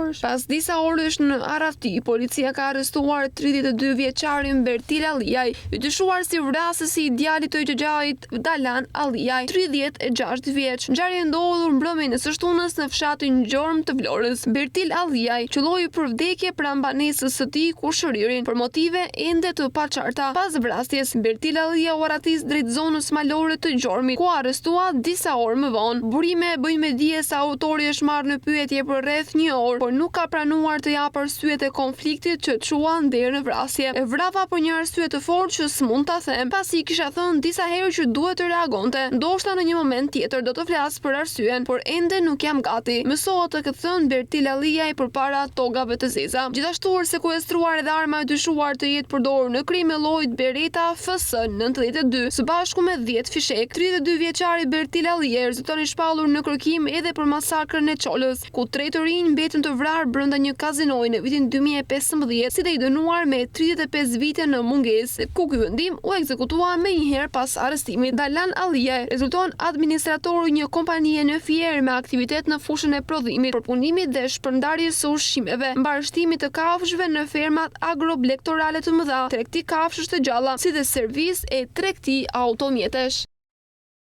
orësh. Pas disa orësh në Arafti, policia ka arrestuar 32 vjeçarin Bertil Allijaj, i dyshuar si vrasësi i djalit të gjëgjajit Dalan Allijaj, 36 vjeç. Ngjarja ndodhur mbrëmjen e së shtunës në fshatin Gjorm të Vlorës. Bertil Allijaj qelloi për vdekje pranë banesës së tij ku shëririn për motive ende të paqarta. Pas vrasjes, Bertil Allijaj u arratis drejt zonës malore të Gjormit, ku arrestua disa orë më vonë. Burime bëjnë me dije se autori është marrë në pyetje për rreth 1 orë, por nuk ka pranuar të japë arsyet e konfliktit që çuan deri në vrasje. E vrava për një arsye të fortë që s'mund ta them, pasi kisha thënë disa herë që duhet të reagonte. Ndoshta në një moment tjetër do të flas për arsyen, por ende nuk jam gati. Mësohet të këtë thënë Bertil Allijaj përpara togave të zeza. Gjithashtu është sekuestruar edhe arma e dyshuar të jetë përdorur në krim me llojit Beretta FS-92, së bashku me 10 fishek. 32 vjeçari Bertil Allijaj rezulton i shpallur në kërkim edhe për masakrën e Çolës, ku 3 të rinj mbetën të vrarë brenda një kazinoi në vitin 2015, si dhe i dënuar me 35 vite në mungesë, ku ky vendim u ekzekutua menjëherë pas arrestimit. Dalan Allijaj rezulton administratori një kompanie në Fier me aktivitet në fushën e prodhimit, përpunimit dhe shpërndarjes së ushqimeve, mbarështimit të kafshëve në fermat agroblektorale të mëdha, tregti kafshësh të gjalla, si dhe servis e tregti automjetesh.